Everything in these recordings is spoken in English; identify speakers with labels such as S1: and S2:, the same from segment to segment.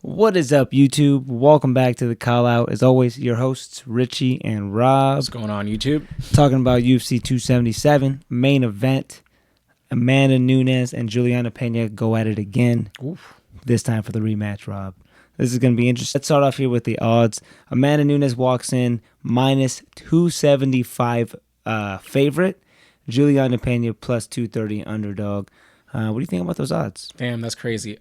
S1: What is up, YouTube? Welcome back to the Call Out. As always, your hosts, Richie and Rob.
S2: What's going on, YouTube?
S1: Talking about UFC 277, main event. Amanda Nunes and Julianna Pena go at it again.
S2: Oof.
S1: This time for the rematch, Rob. This is going to be interesting. Let's start off here with the odds. Amanda Nunes walks in minus 275 favorite. Julianna Pena plus 230 underdog. What do you think about those odds?
S2: Damn, that's crazy.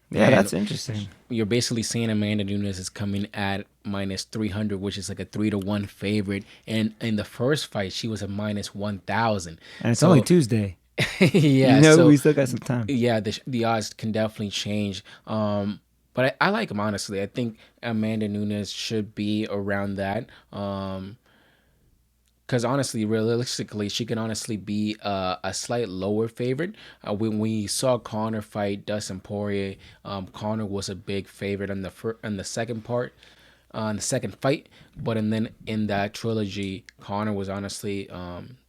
S1: Yeah, that's interesting.
S2: You're basically saying Amanda Nunes is coming at minus 300, which is like a 3-1 favorite. And in the first fight, she was a minus 1,000.
S1: And it's only Tuesday.
S2: Yeah,
S1: we still got some time.
S2: Yeah, the odds can definitely change. But I like them, honestly. I think Amanda Nunes should be around that. Because honestly, realistically, she can honestly be a slight lower favorite. When we saw Conor fight Dustin Poirier, Conor was a big favorite in the second part, the second fight. But then in that trilogy, Conor was honestly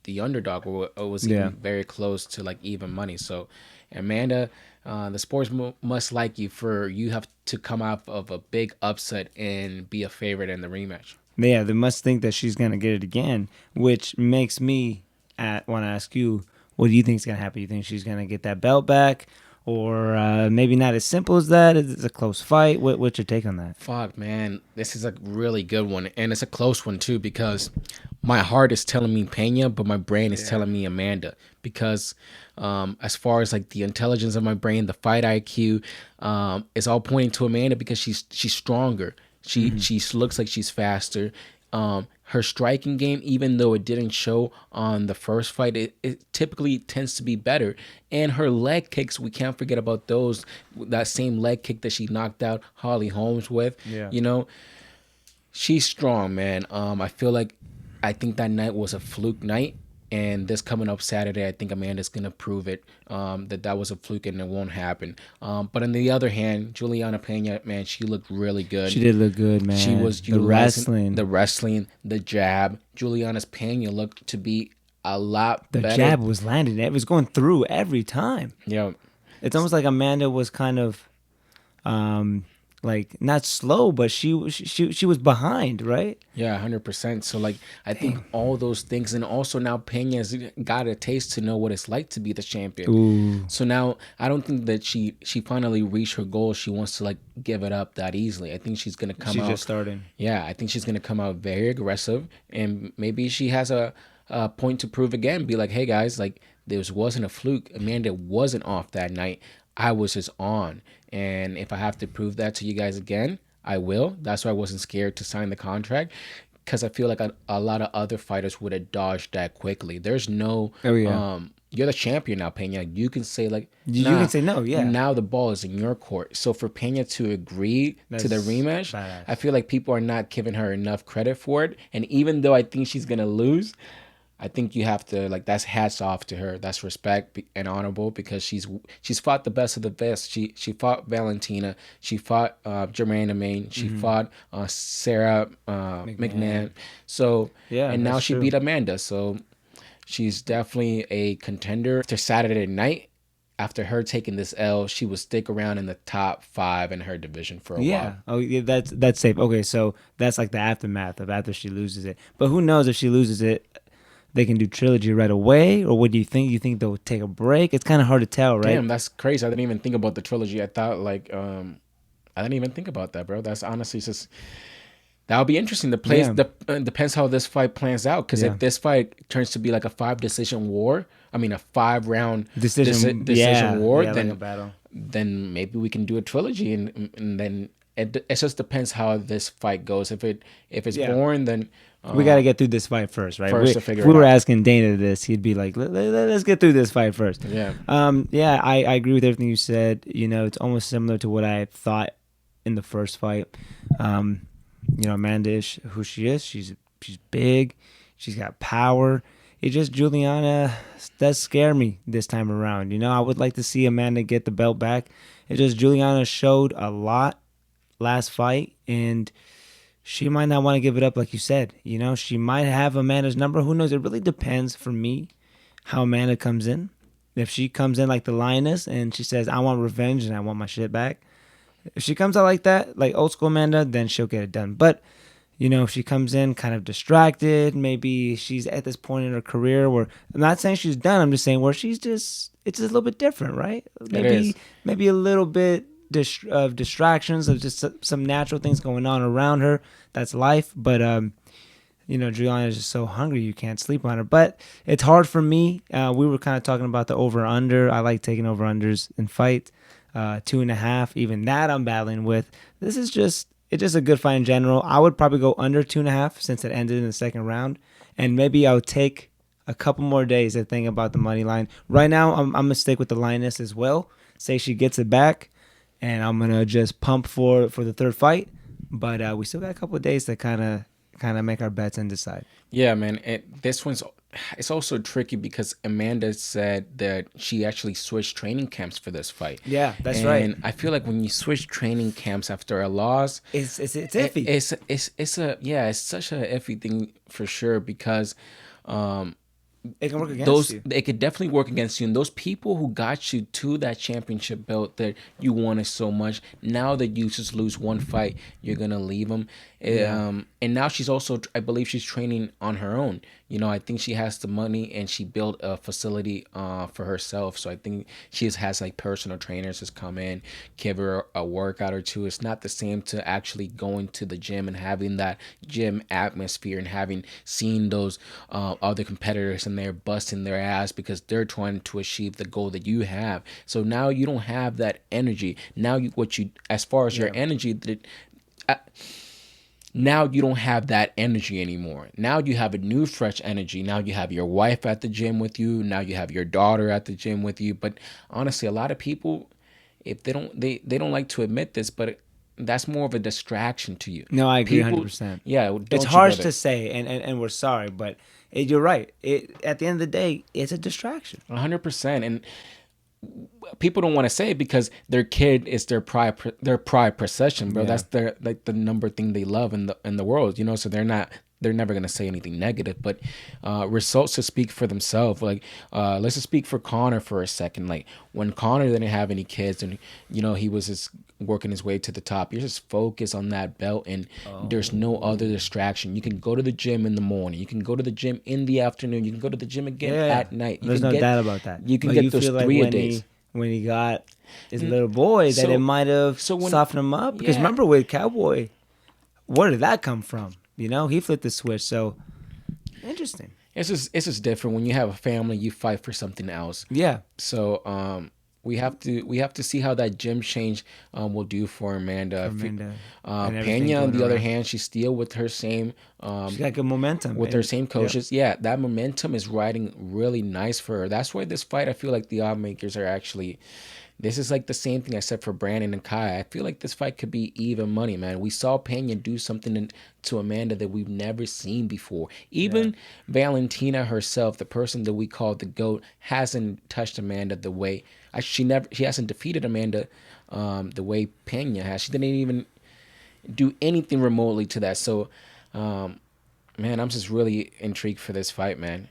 S2: the underdog, or it was even very close to like even money. So, Amanda, the sports must like you for you have to come off of a big upset and be a favorite in the rematch.
S1: Yeah, they must think that she's going to get it again, which makes me want to ask you, what do you think is going to happen? You think she's going to get that belt back? Or maybe not as simple as that? It's a close fight. What's your take on that?
S2: Fuck, man. This is a really good one. And it's a close one, too, because my heart is telling me Pena, but my brain is telling me Amanda. Because as far as like the intelligence of my brain, the fight IQ, it's all pointing to Amanda because she's stronger. She looks like she's faster. Her striking game, even though it didn't show on the first fight, it typically tends to be better. And her leg kicks, we can't forget about those. That same leg kick that she knocked out Holly Holmes with.
S1: Yeah.
S2: You know, she's strong, man. I think that night was a fluke night. And this coming up Saturday, I think Amanda's going to prove it, that was a fluke and it won't happen. But on the other hand, Julianna Pena, man, she looked really good.
S1: She did look good, man.
S2: She was
S1: the wrestling.
S2: The wrestling, the jab. Juliana's Pena looked to be a lot better.
S1: The jab was landing. It was going through every time.
S2: Yeah.
S1: It's almost like Amanda was kind of like not slow, but she was behind, right?
S2: Yeah, 100%. So like I think all those things, and also now Pena's got a taste to know what it's like to be the champion.
S1: Ooh.
S2: So now I don't think that she finally reached her goal. She wants to like give it up that easily. I think she's gonna come out.
S1: She's just starting.
S2: Yeah, I think she's gonna come out very aggressive, and maybe she has a point to prove again. Be like, hey guys, like this wasn't a fluke. Amanda wasn't off that night. I was just on. And if I have to prove that to you guys again, I will. That's why I wasn't scared to sign the contract, because I feel like a lot of other fighters would have dodged that quickly. There's no, you're the champion now, Pena. You can say like,
S1: you can say no, yeah.
S2: Now the ball is in your court. So for Pena to agree to the rematch, badass. I feel like people are not giving her enough credit for it. And even though I think she's gonna lose, I think you have to like, that's hats off to her. That's respect and honorable, because she's fought the best of the best. She fought Valentina. She fought Juliana Pena. She fought Sarah McMahon. So yeah, and now she beat Amanda. So she's definitely a contender. After Saturday night, after her taking this L, she will stick around in the top 5 in her division for a while.
S1: Oh, yeah, that's safe. Okay, so that's like the aftermath of after she loses it. But who knows if she loses it? They can do Trilogy right away, or what do you think? You think they'll take a break? It's kind of hard to tell, right?
S2: Damn, that's crazy. I didn't even think about the Trilogy. I thought like, I didn't even think about that, bro. That's honestly just, that'll be interesting. Depends how this fight plans out. Because if this fight turns to be like a 5-decision war, I mean a 5-round decision war, then
S1: like a battle.
S2: Then maybe we can do a Trilogy, and then it just depends how this fight goes. If it's boring, then.
S1: We got to get through this fight first, right? If we were asking Dana this, he'd be like, let's get through this fight first.
S2: Yeah.
S1: I agree with everything you said. You know, it's almost similar to what I thought in the first fight. Amanda is who she is. She's big. She's got power. It just, Juliana does scare me this time around. You know, I would like to see Amanda get the belt back. It just, Juliana showed a lot last fight, and she might not want to give it up, like you said. You know, she might have Amanda's number. Who knows? It really depends for me how Amanda comes in. If she comes in like the lioness and she says, I want revenge and I want my shit back, If she comes out like that, like old school Amanda, then she'll get it done. But if she comes in kind of distracted, maybe she's at this point in her career where I'm not saying she's done. I'm just saying where it's just a little bit different, right? Maybe a little bit of distractions of just some natural things going on around her. That's life. But Juliana is just so hungry you can't sleep on her. But it's hard for me. We were kind of talking about the over under. I like taking over unders in fight. 2.5. Even that I'm battling with. It's just a good fight in general. I would probably go under 2.5 since it ended in the second round, and maybe I'll take a couple more days to think about the money line. Right now, I'm gonna stick with the lioness as well. Say she gets it back, and I'm gonna just pump for the third fight. But we still got a couple of days to kind of make our bets and decide.
S2: Yeah, man. It's also tricky because Amanda said that she actually switched training camps for this fight.
S1: Yeah, that's right.
S2: And I feel like when you switch training camps after a loss,
S1: it's iffy.
S2: It's such a iffy thing for sure because
S1: it can work against you.
S2: It could definitely work against you. And those people who got you to that championship belt that you wanted so much, now that you just lose one fight, you're gonna leave them. Yeah. And now she's also, I believe she's training on her own. I think she has the money and she built a facility for herself. So I think she has like personal trainers just come in, give her a workout or two. It's not the same to actually going to the gym and having that gym atmosphere and having seen those other competitors and they're busting their ass because they're trying to achieve the goal that you have. So now you don't have that energy. Now as far as your energy, now you don't have that energy anymore. Now you have a new fresh energy. Now you have your wife at the gym with you. Now you have your daughter at the gym with you. But honestly, a lot of people, if they don't like to admit this, but that's more of a distraction to you.
S1: No, I agree 100%.
S2: Yeah,
S1: it's harsh to say, and we're sorry, but you're right. At the end of the day, it's a distraction.
S2: 100%. And people don't want to say it because their kid is their pride possession, bro. Yeah. That's the number thing they love in the world, so they're never going to say anything negative, but results to speak for themselves. Like let's just speak for Conor for a second. Like when Conor didn't have any kids and he was just working his way to the top, you're just focused on that belt and there's no other distraction. You can go to the gym in the morning, you can go to the gym in the afternoon, you can go to the gym again at night.
S1: There's no doubt about that.
S2: You can get those 3 a days.
S1: When he got his little boy, that it might have softened him up. Because remember with Cowboy, where did that come from? He flipped the switch. So interesting.
S2: It's just different when you have a family. You fight for something else.
S1: Yeah.
S2: So we have to see how that gym change will do for Amanda. Pena, on the other hand, she's still with her same.
S1: She got good momentum
S2: with her same coaches. Yeah, that momentum is riding really nice for her. That's why this fight, I feel like the odd makers are actually. This is like the same thing I said for Brandon and Kai. I feel like this fight could be even money, man. We saw Pena do something to Amanda that we've never seen before. Even Valentina herself, the person that we call the GOAT, hasn't touched Amanda the way she hasn't defeated Amanda the way Pena has. She didn't even do anything remotely to that. So, man, I'm just really intrigued for this fight, man.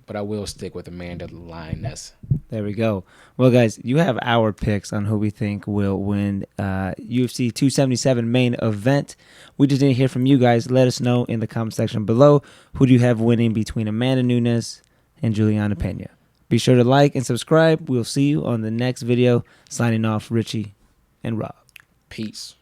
S2: But I will stick with Amanda Lioness.
S1: There we go. Well, guys, you have our picks on who we think will win UFC 277 main event. We just didn't hear from you guys. Let us know in the comment section below. Who do you have winning between Amanda Nunes and Julianna Pena? Be sure to like and subscribe. We'll see you on the next video. Signing off, Richie and Rob.
S2: Peace.